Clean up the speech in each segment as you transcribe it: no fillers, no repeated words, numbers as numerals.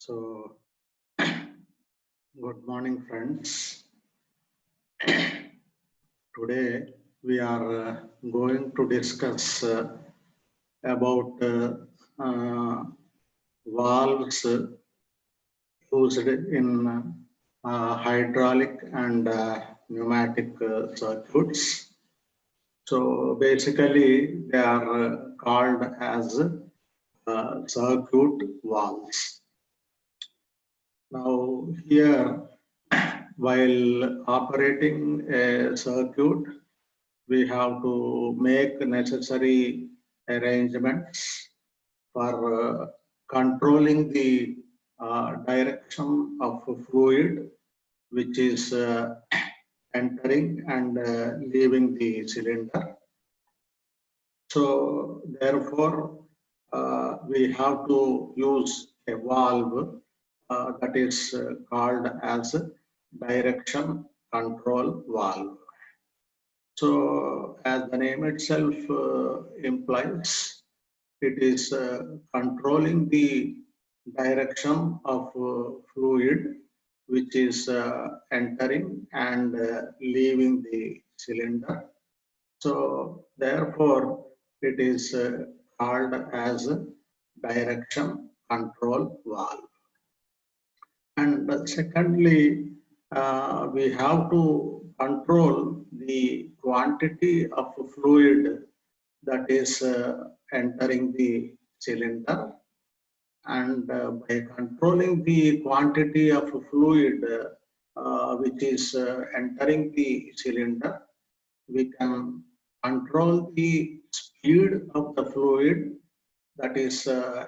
So, good morning, friends. Today we are going to discuss about valves used in hydraulic and pneumatic circuits. So, basically, they are called as circuit valves. Now, here, while operating a circuit, we have to make necessary arrangements for controlling the direction of fluid which is entering and leaving the cylinder. So, therefore, we have to use a valve that is called as direction control valve. So, as the name itself implies, it is controlling the direction of fluid which is entering and leaving the cylinder. So, therefore, it is called as direction control valve. And secondly, we have to control the quantity of fluid that is entering the cylinder. And by controlling the quantity of fluid which is entering the cylinder, we can control the speed of the fluid that is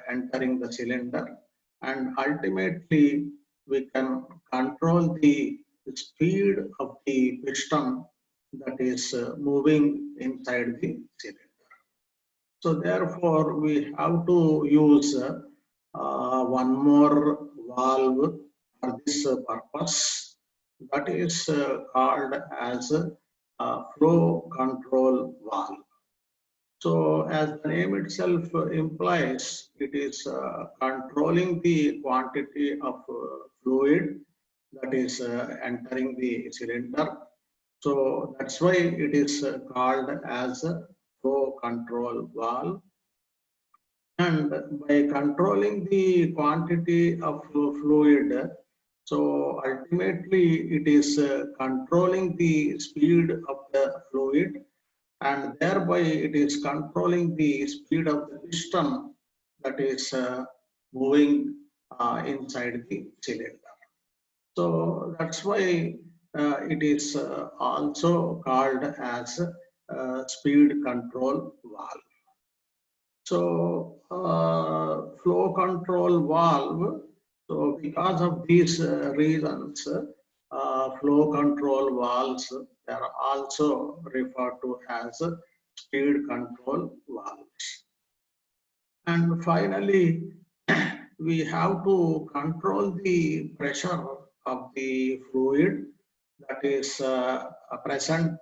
entering the cylinder, and ultimately we can control the speed of the piston that is moving inside the cylinder. So therefore we have to use one more valve for this purpose, that is called as flow control valve. So, as the name itself implies, it is controlling the quantity of fluid that is entering the cylinder. So, that's why it is called as a flow control valve. And by controlling the quantity of fluid, so ultimately it is controlling the speed of the fluid, and thereby it is controlling the speed of the piston that is moving inside the cylinder. So that's why it is also called as speed control valve. So flow control valve. So because of these reasons, flow control valves, they are also referred to as speed control valves. And finally, we have to control the pressure of the fluid that is present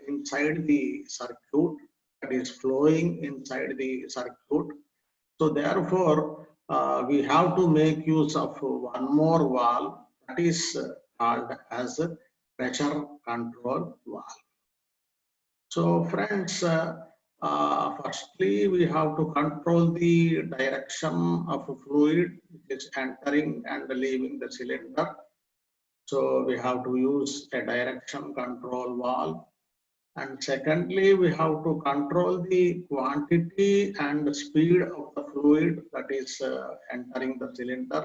inside the circuit, that is flowing inside the circuit. So therefore, we have to make use of one more valve that is called as pressure control valve. So friends, firstly we have to control the direction of fluid which is entering and leaving the cylinder. So we have to use a direction control valve. And secondly, we have to control the quantity and speed of the fluid that is entering the cylinder.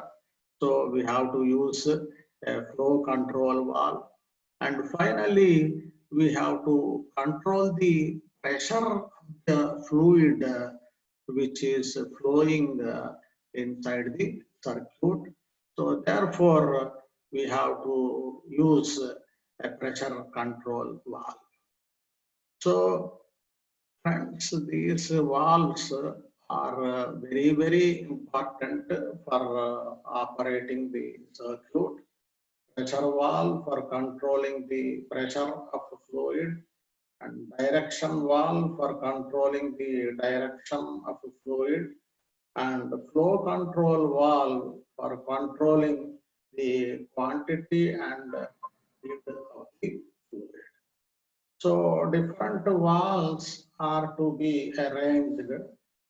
So we have to use a flow control valve. And finally, we have to control the pressure of the fluid which is flowing inside the circuit. So therefore, we have to use a pressure control valve. So, friends, these valves are very, very important for operating the circuit. Pressure valve for controlling the pressure of fluid, and direction valve for controlling the direction of fluid, and flow control valve for controlling the quantity and speed of the fluid. So different valves are to be arranged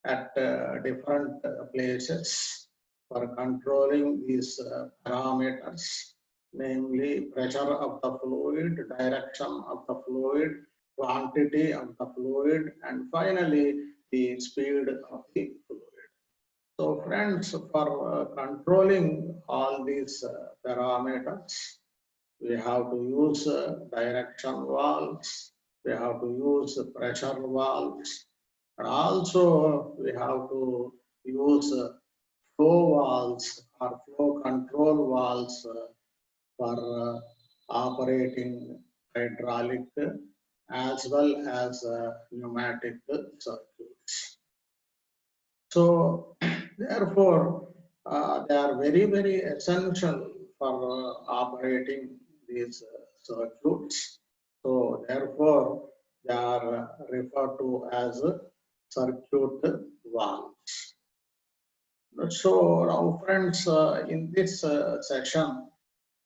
at different places for controlling these parameters, namely pressure of the fluid, direction of the fluid, quantity of the fluid, and finally the speed of the fluid. So friends, for controlling all these parameters, we have to use direction valves, we have to use pressure valves, and also we have to use flow valves or flow control valves for operating hydraulic as well as pneumatic circuits. So therefore, they are very, very essential for operating these circuits. So therefore, they are referred to as circuit valves. So now friends, in this session,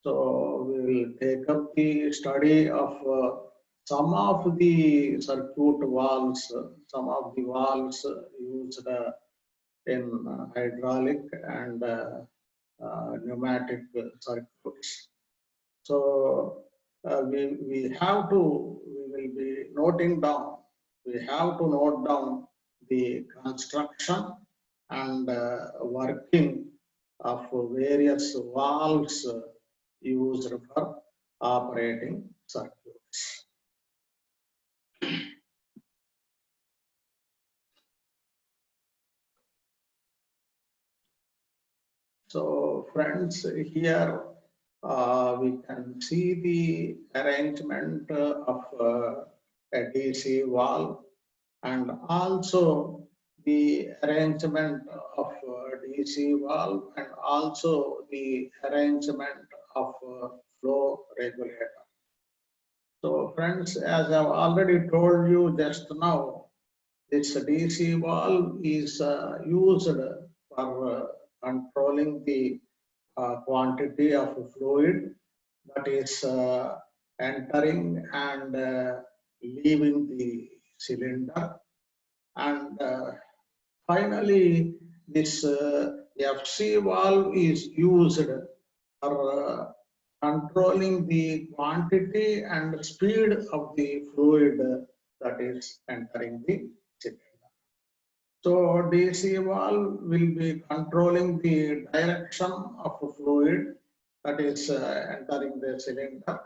so we will take up the study of some of the circuit valves, some of the valves used in hydraulic and pneumatic circuits. So we will be noting down, we have to note down the construction and working of various valves used for operating circuits. So friends, here we can see the arrangement of a DC valve and also the arrangement of DC valve and also the arrangement of flow regulator. So friends, as I've already told you just now, this DC valve is used for controlling the quantity of fluid that is entering and leaving the cylinder. And finally, this FC valve is used for controlling the quantity and speed of the fluid that is entering the cylinder. So DC valve will be controlling the direction of the fluid that is entering the cylinder,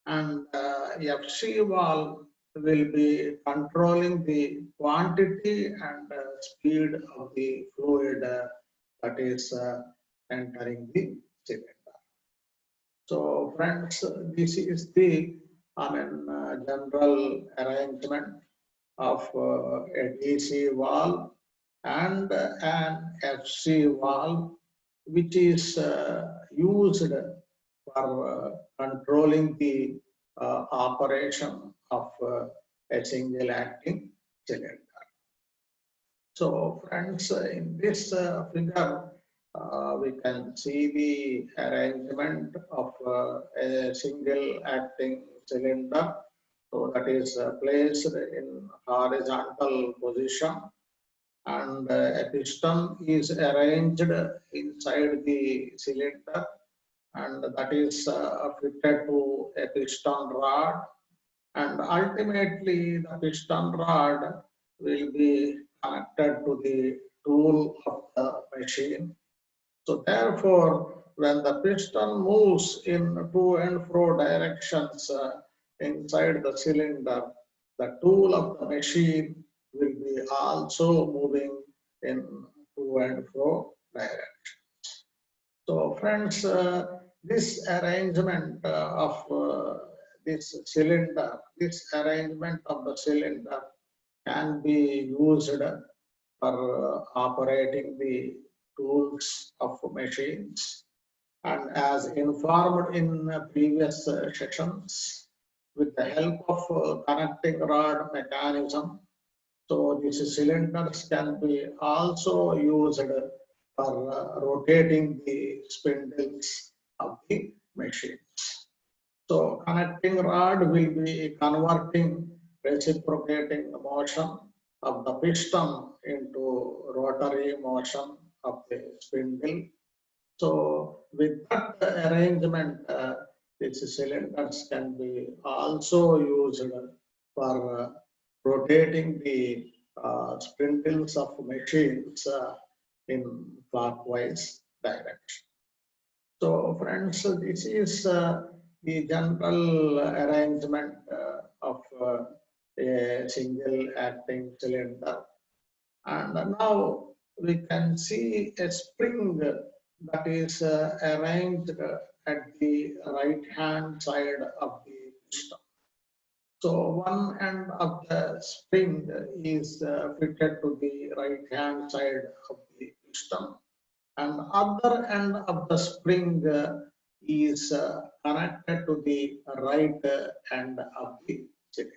and FC valve will be controlling the quantity and speed of the fluid that is entering the cylinder. So friends, this is the general arrangement of a DC valve and an FC valve, which is used for controlling the operation of a single acting cylinder. So friends, in this figure, we can see the arrangement of a single acting cylinder. So that is placed in horizontal position, and a piston is arranged inside the cylinder, and that is fitted to a piston rod, and ultimately the piston rod will be connected to the tool of the machine. So therefore, when the piston moves in to and fro directions inside the cylinder, the tool of the machine will be also moving in to and fro directions. So friends, this arrangement of this cylinder, this arrangement of the cylinder can be used for operating the tools of machines. And as informed in previous sessions, with the help of connecting rod mechanism, so these cylinders can be also used for rotating the spindles of the machines. So connecting rod will be converting reciprocating motion of the piston into rotary motion of the spindle. So with that arrangement, these cylinders can be also used for rotating the spindles of machines in clockwise direction. So friends, this is the general arrangement of a single acting cylinder. And now we can see a spring that is arranged at the right hand side of the piston. So one end of the spring is fitted to the right hand side of the piston, and other end of the spring is connected to the right end of the cylinder.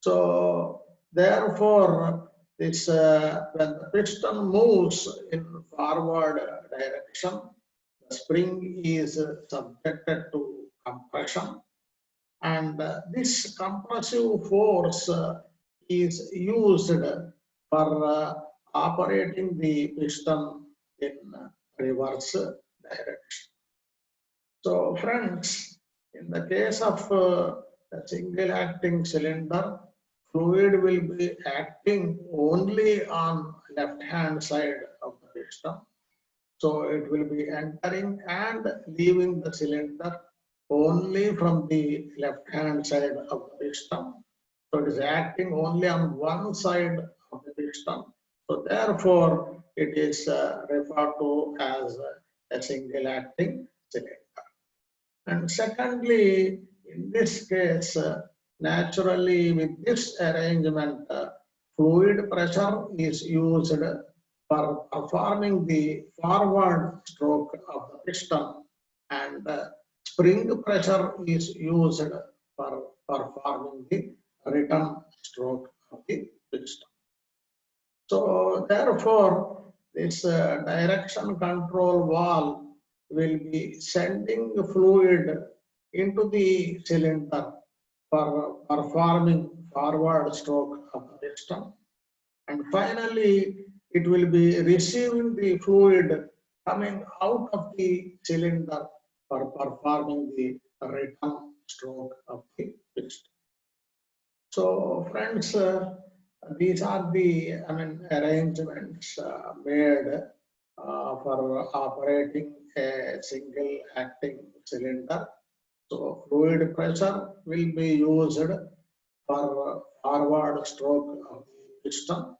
So therefore, this when the piston moves in forward direction, the spring is subjected to compression, and this compressive force is used for operating the piston in reverse direction. So friends, in the case of a single acting cylinder, fluid will be acting only on left hand side of the piston. So it will be entering and leaving the cylinder only from the left hand side of the piston. So it is acting only on one side of the piston. So therefore it is referred to as a single acting cylinder. And secondly, in this case, naturally with this arrangement, fluid pressure is used for performing the forward stroke of the piston, and spring pressure is used for performing the return stroke of the piston. So therefore, this direction control valve will be sending fluid into the cylinder for performing forward stroke of the piston, and finally it will be receiving the fluid coming out of the cylinder for performing the return stroke of the piston. So friends, these are the arrangements made for operating a single acting cylinder. So fluid pressure will be used for forward stroke of the piston,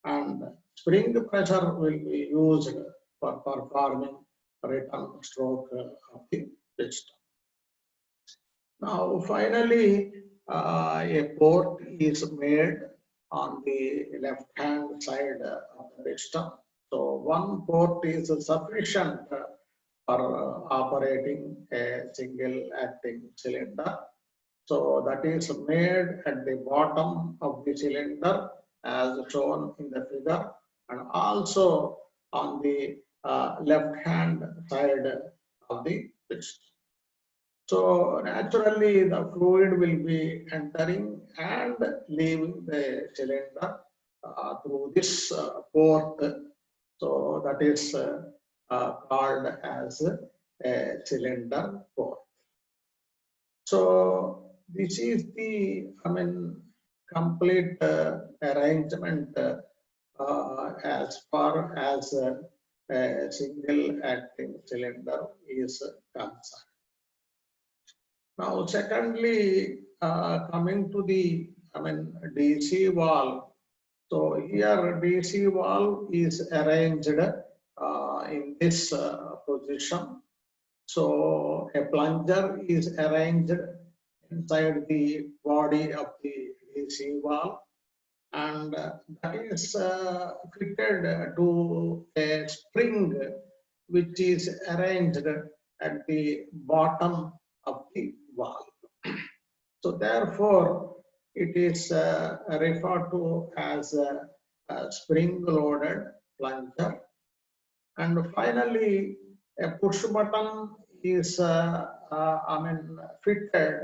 and spring pressure will be used for performing return stroke of the piston. Now finally, a port is made on the left hand side of the piston. So one port is sufficient for operating a single acting cylinder. So that is made at the bottom of the cylinder as shown in the figure, and also on the left hand side of the piston. So naturally the fluid will be entering and leaving the cylinder through this port. So that is called as a cylinder port. So this is the complete arrangement as far as a single acting cylinder is concerned. Now, secondly, coming to the DC valve. So here DC valve is arranged in this position. So a plunger is arranged inside the body of the DC valve, and that is fitted to a spring which is arranged at the bottom of the valve. So therefore, it is referred to as a spring-loaded plunger. And finally, a push button is fitted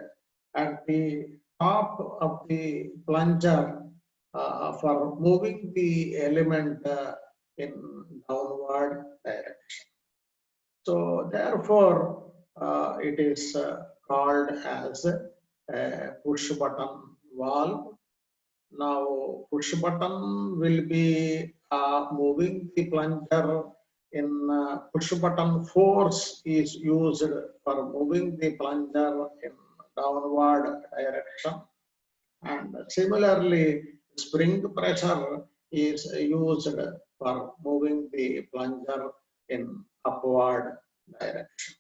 at the top of the plunger for moving the element in downward direction. So therefore, it is called as a push button valve. Now, push button will be moving the plunger in push button force is used for moving the plunger in downward direction. And similarly, spring pressure is used for moving the plunger in upward direction.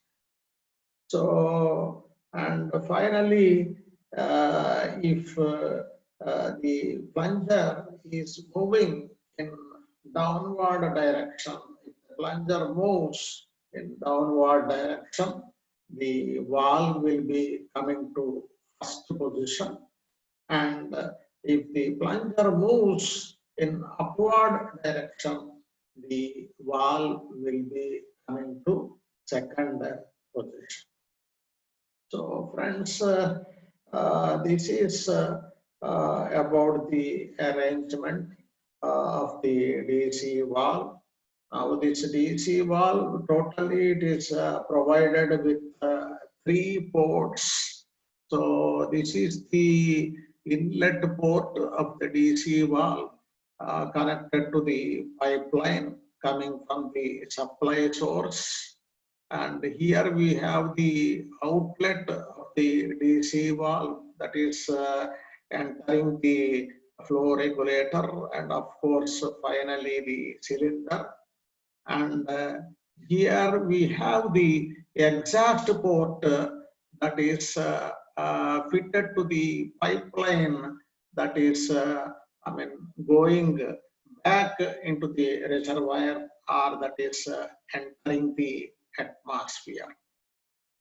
So, and finally, if the plunger is moving in downward direction, if the plunger moves in downward direction, the valve will be coming to first position. And if the plunger moves in upward direction, the valve will be coming to second position. So friends, this is about the arrangement of the DC valve. Now this DC valve, totally it is provided with 3 ports. So this is the inlet port of the DC valve connected to the pipeline coming from the supply source. And here we have the outlet of the DC valve that is entering the flow regulator, and of course finally the cylinder. And here we have the exhaust port that is fitted to the pipeline that is going back into the reservoir, or that is entering the atmosphere.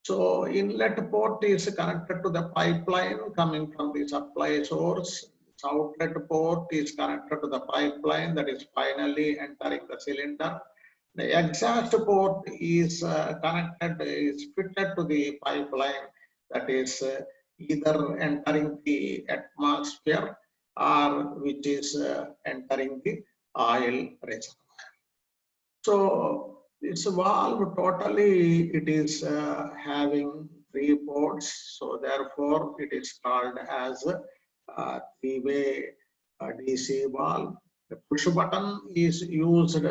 So inlet port is connected to the pipeline coming from the supply source. Outlet port is connected to the pipeline that is finally entering the cylinder. The exhaust port is fitted to the pipeline that is either entering the atmosphere or which is entering the oil reservoir. So this valve totally it is having 3 ports. So therefore it is called as a 3-way DC valve. The push button is used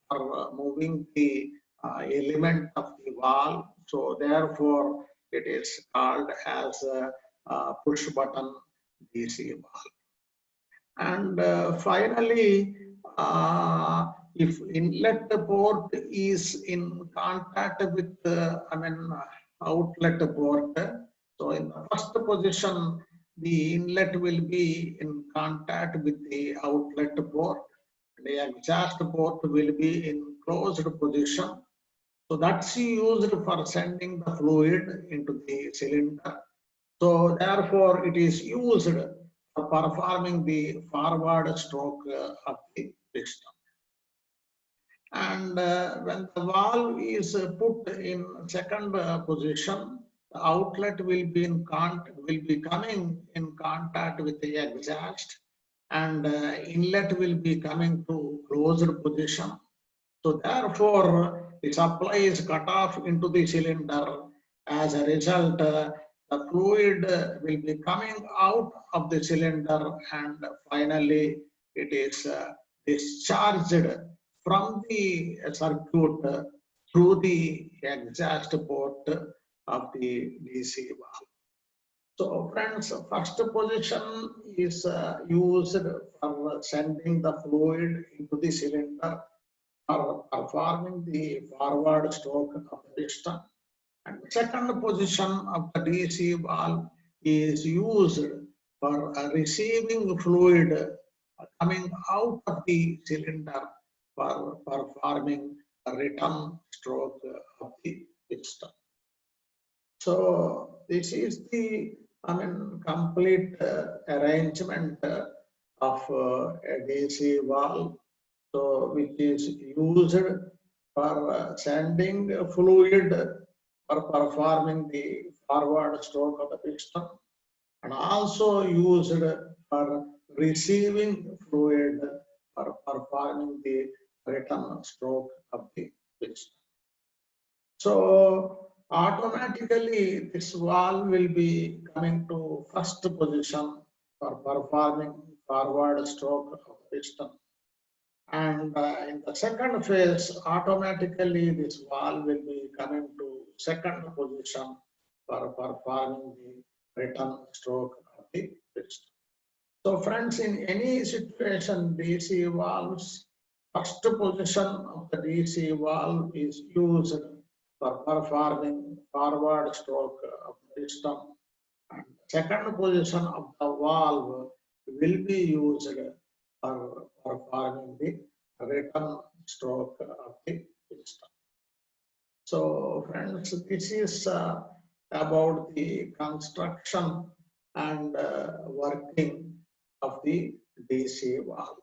for moving the element of the valve. So therefore it is called as a push button DC valve. And finally, if inlet port is in contact with outlet port, so in the first position the inlet will be in contact with the outlet port. The exhaust port will be in closed position. So that's used for sending the fluid into the cylinder. So therefore it is used for performing the forward stroke of the piston. And when the valve is put in second position, the outlet will be coming in contact with the exhaust, and inlet will be coming to closed position. So therefore, the supply is cut off into the cylinder. As a result, the fluid will be coming out of the cylinder, and finally it is discharged from the circuit through the exhaust port of the DC valve. So friends, first position is used for sending the fluid into the cylinder for performing the forward stroke of the piston. And the second position of the DC valve is used for receiving fluid coming out of the cylinder for performing a return stroke of the piston. So this is the complete arrangement of a DC valve, so which is used for sending fluid for performing the forward stroke of the piston, and also used for receiving fluid for performing the return stroke of the piston. So automatically this valve will be coming to first position for performing forward stroke of piston. And in the second phase, automatically this valve will be coming to second position for performing the return stroke of the piston. So friends, in any situation, DC valves, first position of the DC valve is used for performing forward stroke of the piston, and second position of the valve will be used for performing the return stroke of the piston. So friends, this is about the construction and working of the DC valve.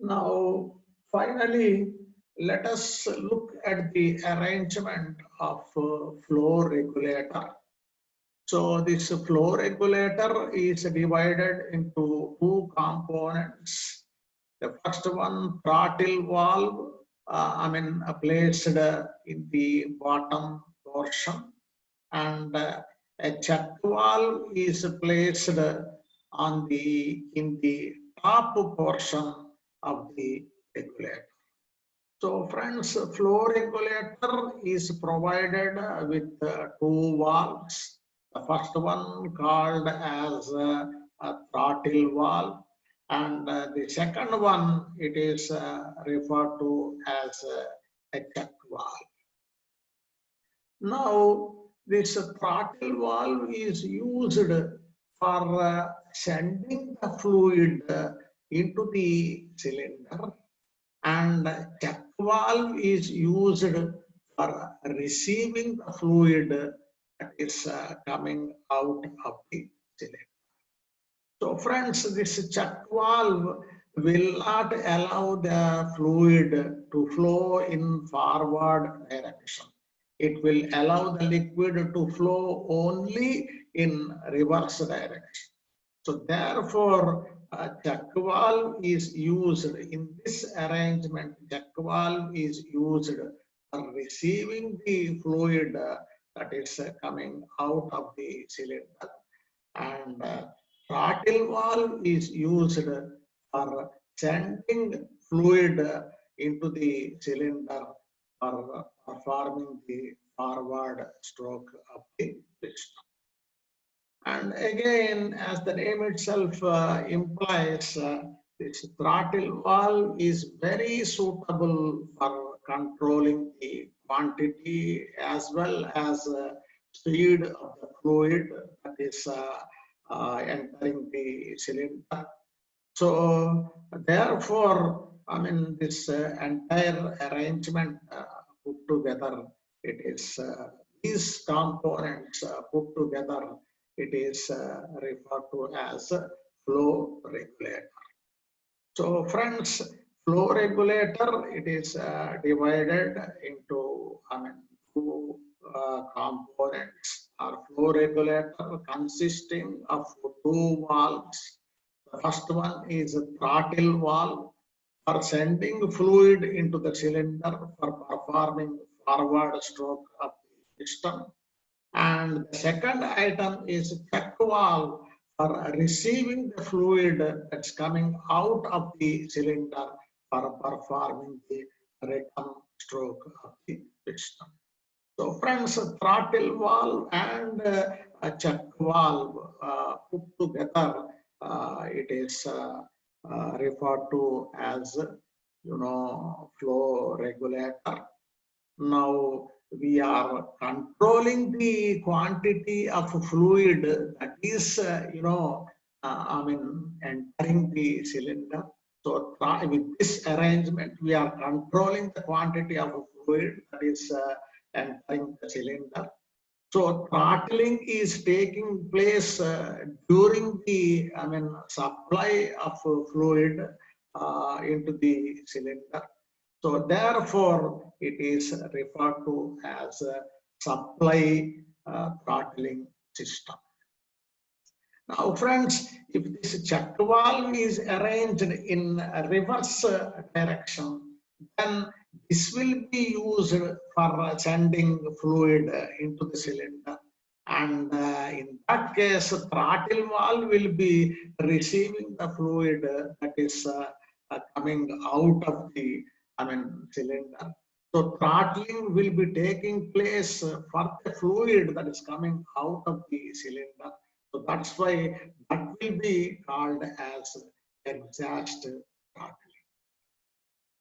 Now, finally, let us look at the arrangement of flow regulator. So this flow regulator is divided into two components. The first one, throttle valve, placed in the bottom portion, and a check valve is placed on in the top portion of the regulator. So friends, flow regulator is provided with two valves. The first one called as a throttle valve, and the second one, it is referred to as a check valve. Now, this throttle valve is used for sending the fluid into the cylinder, and check valve is used for receiving the fluid that is coming out of the cylinder. So friends, this check valve will not allow the fluid to flow in forward direction. It will allow the liquid to flow only in reverse direction. So therefore, check valve is used in this arrangement. Check valve is used for receiving the fluid that is coming out of the cylinder, and throttle valve is used for sending fluid into the cylinder for performing the forward stroke of the piston. And again, as the name itself implies, this throttle valve is very suitable for controlling the quantity as well as speed of the fluid that is entering the cylinder. So therefore, this entire arrangement put together, it is these components put together, it is referred to as flow regulator. So friends, flow regulator, it is divided into two components. Our flow regulator consisting of two valves. The first one is a throttle valve for sending fluid into the cylinder for performing forward stroke of the piston. And the second item is check valve for receiving the fluid that's coming out of the cylinder for performing the return stroke of the piston. So friends, throttle valve and a check valve put together, it is referred to as, flow regulator. Now we are controlling the quantity of fluid that is, entering the cylinder. So with this arrangement, we are controlling the quantity of fluid that is entering the cylinder. So throttling is taking place during the supply of fluid into the cylinder. So therefore, it is referred to as a supply throttling system. Now, friends, if this check valve is arranged in a reverse direction, then this will be used for sending fluid into the cylinder. And in that case, throttle valve will be receiving the fluid that is coming out of the cylinder. So throttling will be taking place for the fluid that is coming out of the cylinder. So that's why that will be called as exhaust throttling.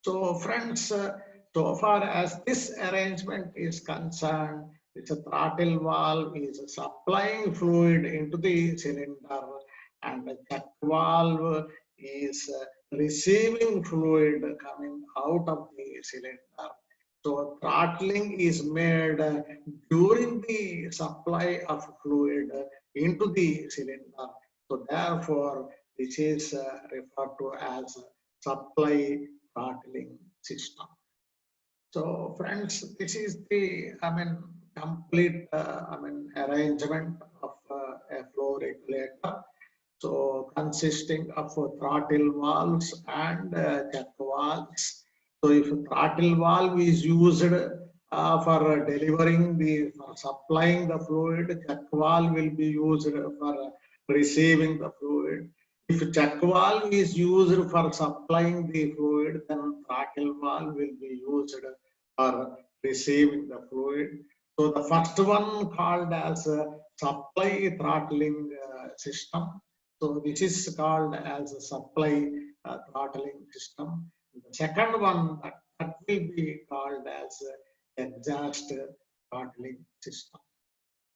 So friends, so far as this arrangement is concerned, it's a throttle valve is supplying fluid into the cylinder, and the check valve is receiving fluid coming out of the cylinder. So throttling is made during the supply of fluid into the cylinder. So therefore, this is referred to as supply throttling system. So friends, this is the complete arrangement of a flow regulator. So consisting of throttle valves and check valves. So if throttle valve is used for delivering for supplying the fluid, check valve will be used for receiving the fluid. If check valve is used for supplying the fluid, then throttle valve will be used for receiving the fluid. So the first one called as a supply throttling system. So this is called as a supply throttling system. The second one that will be called as exhaust throttling system.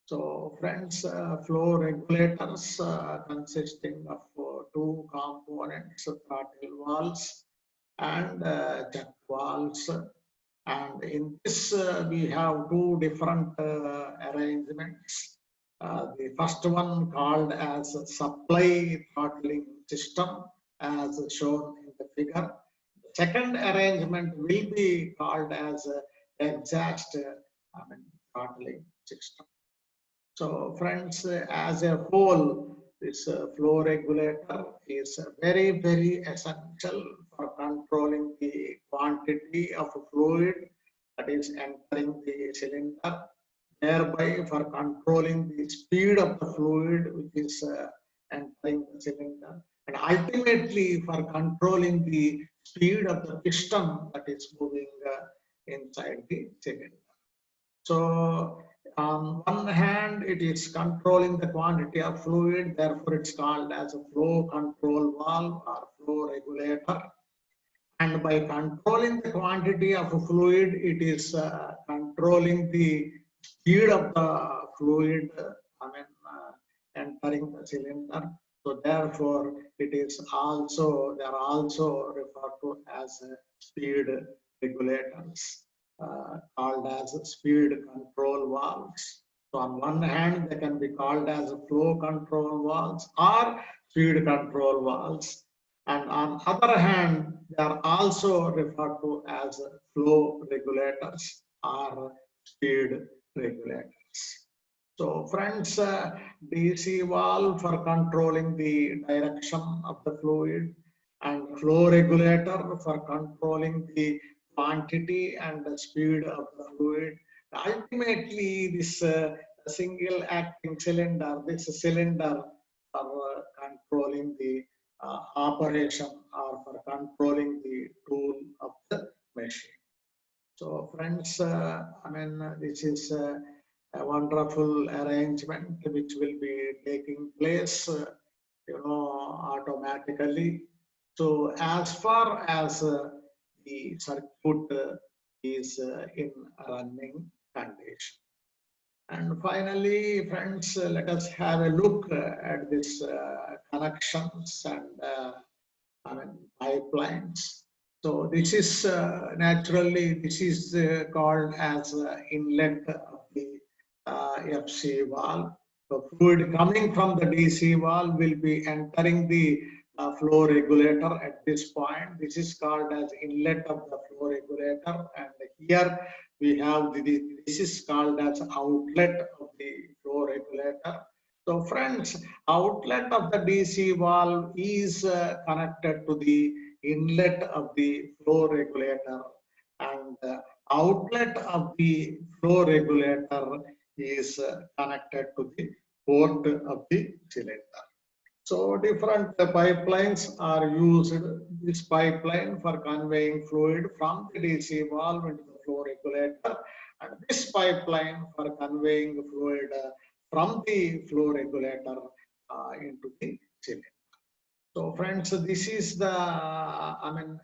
So friends, flow regulators consisting of two components, throttle valves and check valves. And in this, we have two different arrangements. The first one called as supply throttling system, as shown in the figure. The second arrangement will be called as exhaust throttling system. So friends, as a whole, this flow regulator is very, very essential for controlling the quantity of fluid that is entering the cylinder, thereby for controlling the speed of the fluid which is entering the cylinder, and ultimately for controlling the speed of the piston that is moving inside the cylinder. So on one hand, it is controlling the quantity of fluid, therefore it's called as a flow control valve or flow regulator. And by controlling the quantity of fluid, it is controlling the speed of the fluid entering the cylinder. So therefore, it is also, they are also referred to as speed regulators. Called as speed control valves. So on one hand, they can be called as flow control valves or speed control valves. And on other hand, they are also referred to as flow regulators or speed regulators. So friends, DC valve for controlling the direction of the fluid, and flow regulator for controlling the quantity and the speed of the fluid. Ultimately, this single acting cylinder, this cylinder for controlling the operation or for controlling the tool of the machine. So friends, this is a wonderful arrangement which will be taking place, automatically. So as far as the circuit is in running condition. And finally, friends, let us have a look at this connections and pipelines. So this is naturally, this is called as inlet of the FC valve. So fluid coming from the DC valve will be entering the flow regulator at this point. This is called as inlet of the flow regulator, and here we have this is called as outlet of the flow regulator. So friends, outlet of the DC valve is connected to the inlet of the flow regulator, and outlet of the flow regulator is connected to the port of the cylinder. So different pipelines are used. This pipeline for conveying fluid from the DC valve into the flow regulator, and this pipeline for conveying fluid from the flow regulator into the cylinder. So friends, this is the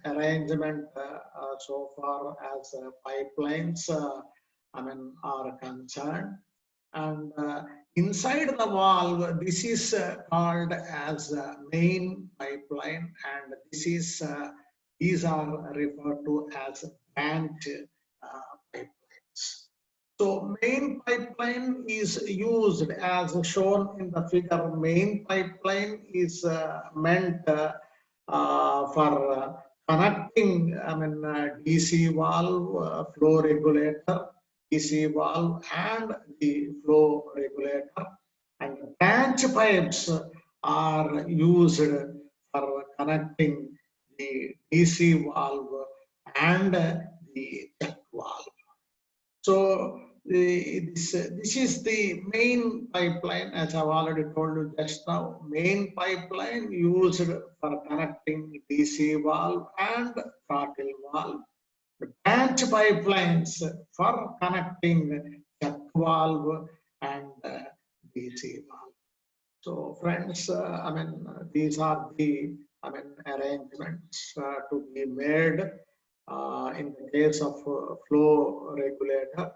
arrangement so far as pipelines are concerned. And inside the valve, this is called as main pipeline, and this is these are referred to as branch pipelines. So main pipeline is used as shown in the figure. Main pipeline is meant for connecting DC valve, flow regulator, DC valve and the flow regulator, and branch pipes are used for connecting the DC valve and the check valve. So this is the main pipeline, as I've already told you just now. Main pipeline used for connecting DC valve and throttle valve. The branch pipelines for connecting check valve and DC valve. So friends, these are the arrangements to be made in the case of flow regulator.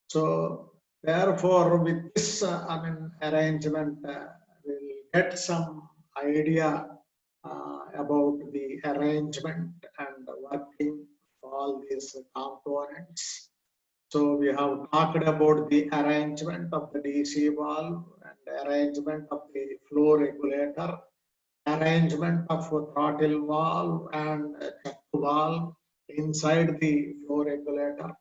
So therefore, with this arrangement, we'll get some idea about the arrangement and working of all these components. So we have talked about the arrangement of the DC valve and arrangement of the flow regulator, arrangement of throttle valve and check valve inside the flow regulator.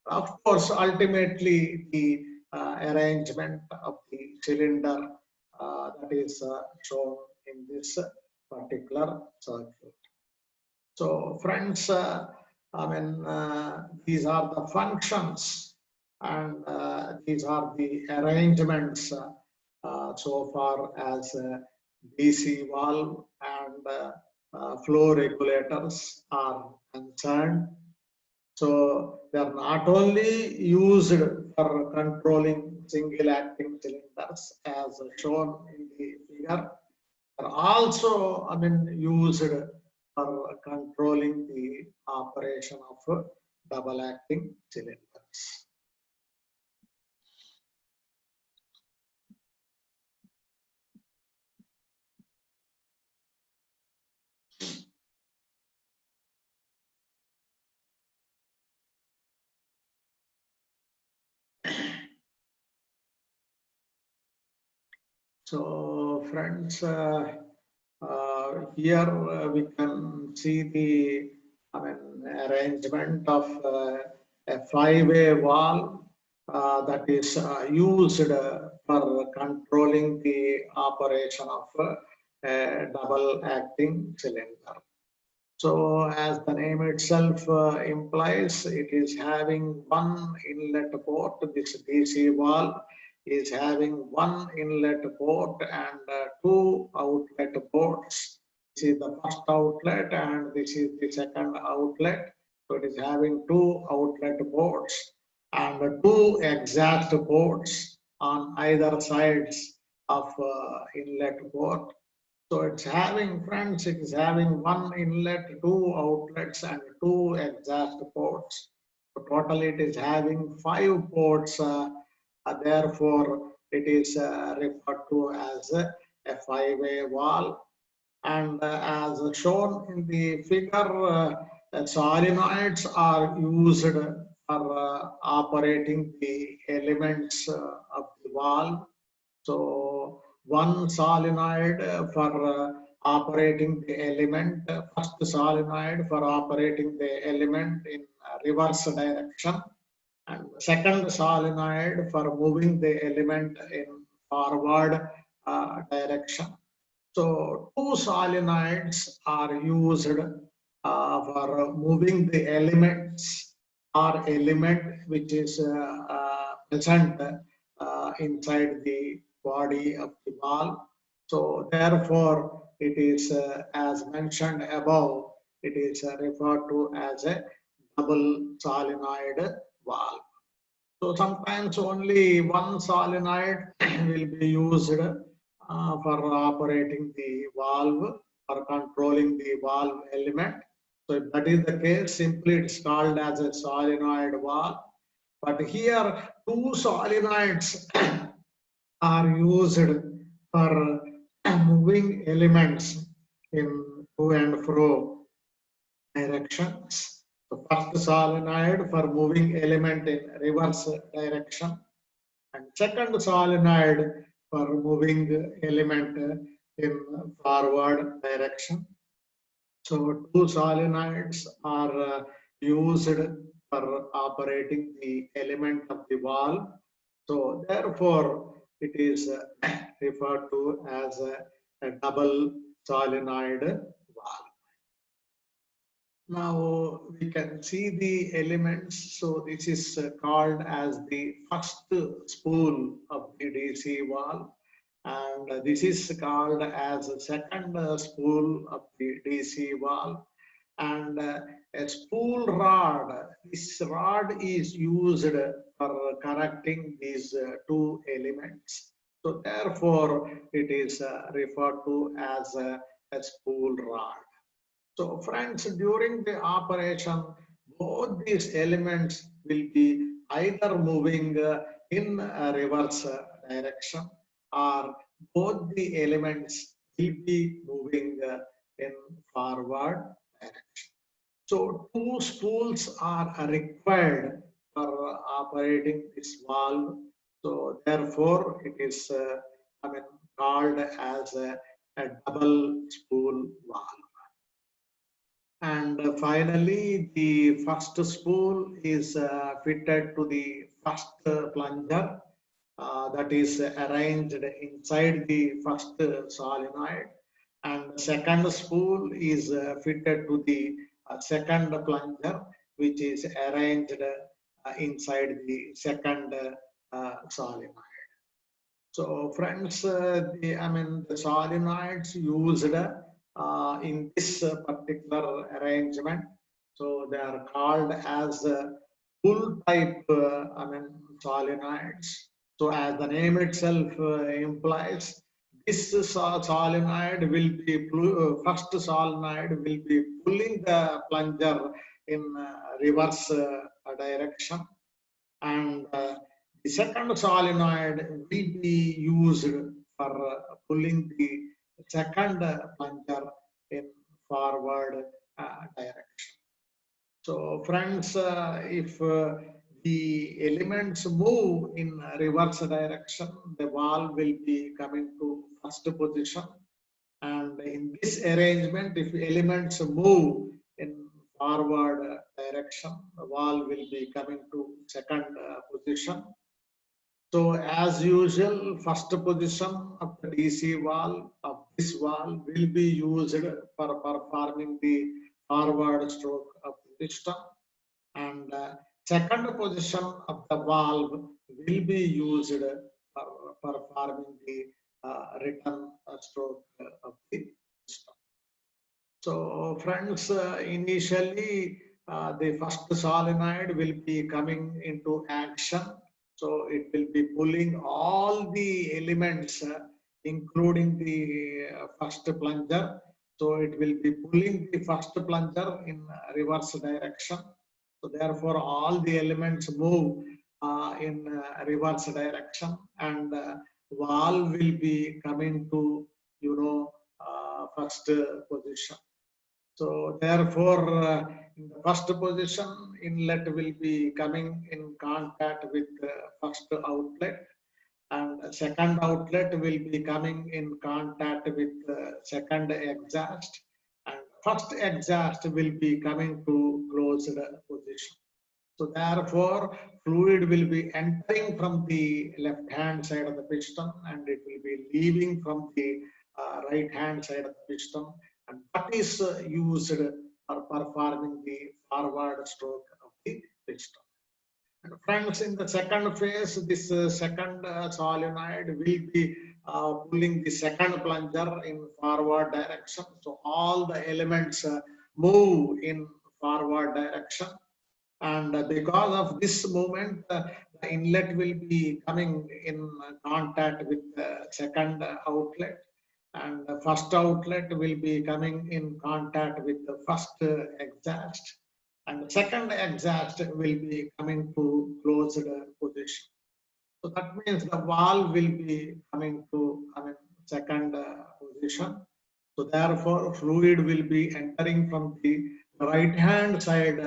Of course, ultimately the arrangement of the cylinder that is shown in this particular circuit. So friends, these are the functions and these are the arrangements so far as DC valve and flow regulators are concerned. So they are not only used for controlling single acting cylinders as shown in the figure, they are also used for controlling the operation of double acting cylinders. So friends, here we can see the arrangement of a five-way valve that is used for controlling the operation of a double acting cylinder. So as the name itself implies, it is having one inlet port. This DC valve is having one inlet port and two outlet ports. This is the first outlet and this is the second outlet. So it is having two outlet ports and two exhaust ports on either sides of inlet port. So it's having, friends, it is having one inlet, two outlets and two exhaust ports. So totally it is having 5 ports. Therefore, it is referred to as a 5-way valve. And as shown in the figure, solenoids are used for operating the elements of the valve. So one solenoid for operating the element, first solenoid for operating the element in reverse direction, and second solenoid for moving the element in forward direction. So two solenoids are used for moving the elements or element which is present inside the body of the valve. So therefore, it is as mentioned above, it is referred to as a double solenoid valve. So sometimes only one solenoid will be used for operating the valve or controlling the valve element. So if that is the case, simply it's called as a solenoid valve. But here two solenoids are used for moving elements in to and fro directions. The first solenoid for moving element in reverse direction, and second solenoid for moving element in forward direction. So two solenoids are used for operating the element of the valve. So therefore, it is referred to as a double solenoid valve. Now we can see the elements. So this is called as the first spool of the DC valve, and this is called as the second spool of the DC valve. And a spool rod, this rod is used for connecting these two elements. So therefore, it is referred to as a spool rod. So friends, during the operation, both these elements will be either moving in a reverse direction, or both the elements will be moving in forward direction. So two spools are required for operating this valve. So therefore, it is called as a double spool valve. And finally, the first spool is fitted to the first plunger that is arranged inside the first solenoid. And the second spool is fitted to the second plunger, which is arranged inside the second solenoid. So friends, the solenoids used in this particular arrangement, so they are called as pull type solenoids. So as the name itself implies, this solenoid will be first solenoid will be pulling the plunger in reverse direction, and the second solenoid will be used for pulling the second plunger in forward direction. So friends, if the elements move in reverse direction, the valve will be coming to first position. And in this arrangement, if elements move in forward direction, the valve will be coming to second position. So as usual, first position of the DC valve of this valve will be used for performing the forward stroke of the piston, and second position of the valve will be used for performing the return stroke of the piston. So friends, initially the first solenoid will be coming into action. So it will be pulling all the elements, including the first plunger. So it will be pulling the first plunger in reverse direction. So therefore, all the elements move in reverse direction, and valve will be coming to first position. So therefore, in the first position, inlet will be coming in contact with the first outlet, and second outlet will be coming in contact with the second exhaust, and first exhaust will be coming to closed position. So therefore, fluid will be entering from the left-hand side of the piston and it will be leaving from the right-hand side of the piston, and that is used for performing the forward stroke of the piston. And friends, in the second phase, this second solenoid will be pulling the second plunger in forward direction. So all the elements move in forward direction, and because of this movement, the inlet will be coming in contact with the second outlet, and the first outlet will be coming in contact with the first exhaust, and the second exhaust will be coming to closed position. So that means the valve will be coming to second position. So therefore, fluid will be entering from the right hand side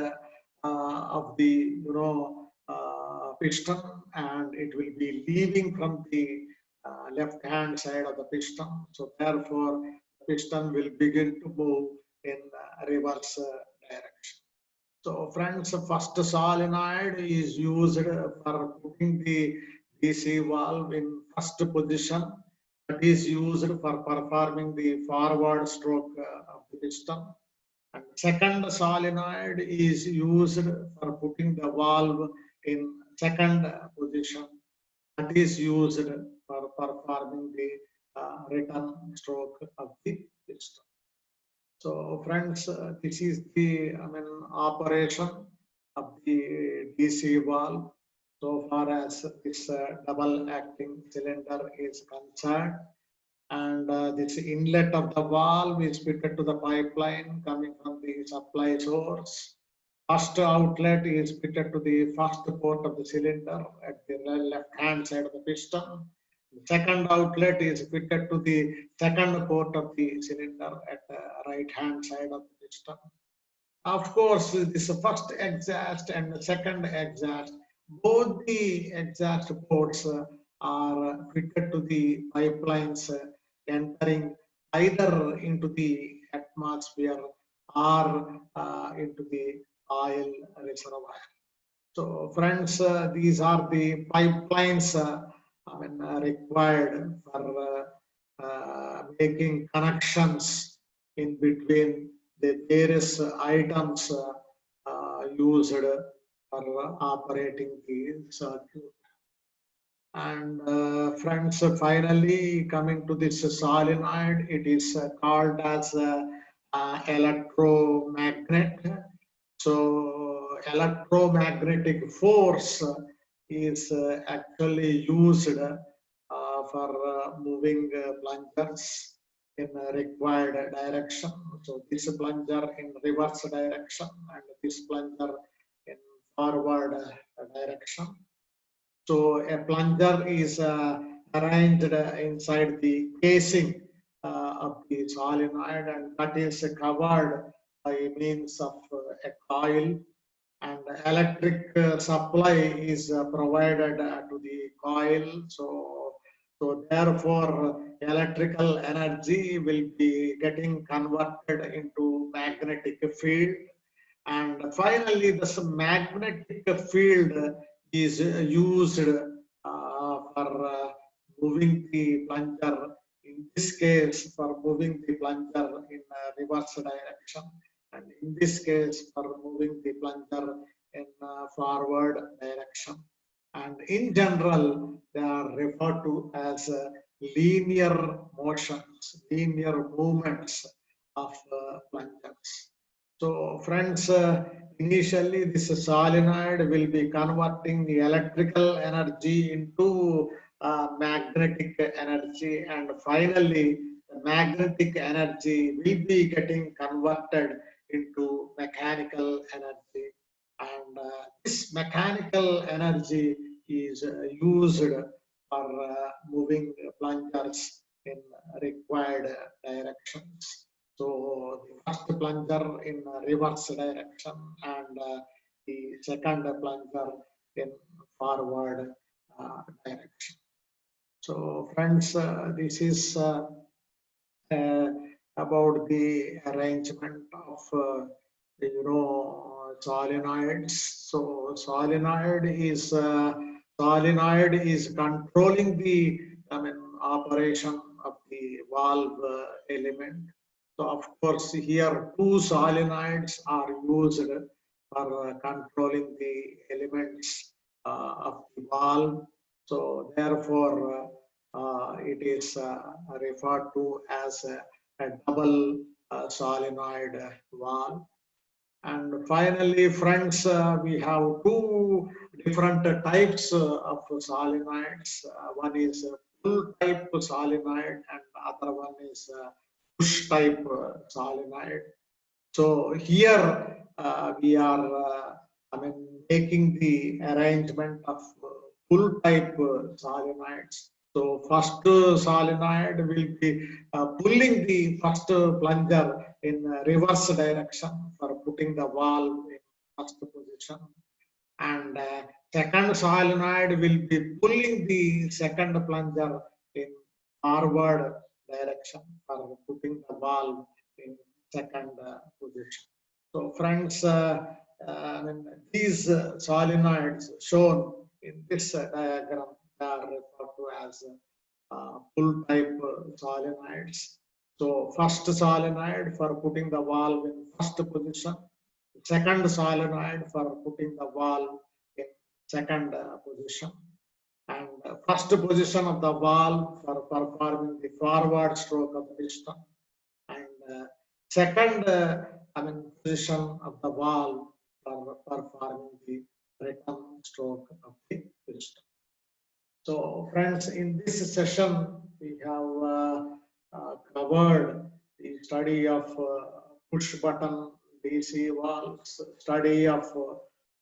of the piston, and it will be leaving from the left hand side of the piston. So therefore, the piston will begin to move in reverse direction. So friends, first solenoid is used for putting the DC valve in first position. That is used for performing the forward stroke of the piston. And second solenoid is used for putting the valve in second position. That is used for performing the return stroke of the piston. So friends, this is the operation of the DC valve so far as this double acting cylinder is concerned. And this inlet of the valve is fitted to the pipeline coming from the supply source. First outlet is fitted to the first port of the cylinder at the left hand side of the piston. The second outlet is fitted to the second port of the cylinder at the right hand side of the piston. Of course, this first exhaust and the second exhaust, both the exhaust ports are fitted to the pipelines entering either into the atmosphere or into the oil reservoir. So friends, these are the pipelines required for making connections in between the various items used for operating the circuit. And friends, finally coming to this solenoid, it is called as electromagnet. So electromagnetic force is actually used for moving plungers in required direction. So this plunger in reverse direction and this plunger in forward direction. So a plunger is arranged inside the casing of the solenoid, and that is covered by means of a coil, and electric supply is provided to the coil. So therefore, electrical energy will be getting converted into magnetic field, and finally, this magnetic field is used for moving the plunger. In this case, for moving the plunger in reverse direction, and in this case, for moving the plunger in forward direction. And in general, they are referred to as linear motions, linear movements of plungers. So friends, initially this solenoid will be converting the electrical energy into magnetic energy, and finally the magnetic energy will be getting converted into mechanical energy, and this mechanical energy is used for moving plungers in required directions. So the first plunger in reverse direction, and the second plunger in forward direction. So friends, this is uh, about the arrangement of solenoids. So solenoid is controlling the operation of the valve element. So of course here two solenoids are used for controlling the elements of the valve. So therefore it is referred to as a double solenoid valve. And finally, friends, we have two different types of solenoids. One is pull type solenoid and other one is push type solenoid. So here we are making the arrangement of pull type solenoids. So first solenoid will be pulling the first plunger in reverse direction for putting the valve in first position, and second solenoid will be pulling the second plunger in forward direction for putting the valve in second position. So friends, these solenoids shown in this diagram are referred to as pull type solenoids. So first solenoid for putting the valve in first position, second solenoid for putting the valve in second position, and first position of the valve for performing the forward stroke of the piston, and second position of the valve for performing the return stroke of the piston. So friends, in this session we have covered the study of push button DC valves, study of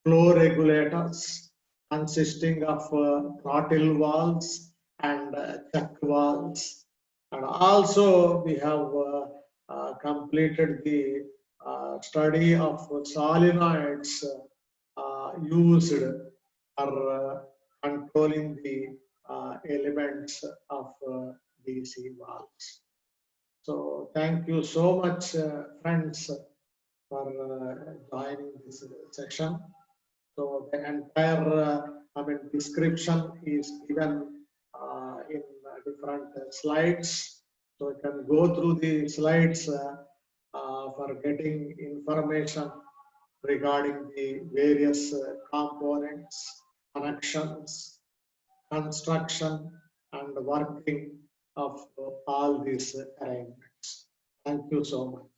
flow regulators consisting of throttle valves and check valves, and also we have completed the study of solenoids used for controlling the elements of DC valves. So thank you so much, friends, for joining this section. So the entire description is given in different slides. So you can go through the slides for getting information regarding the various components, connections, construction, and working of all these arrangements. Thank you so much.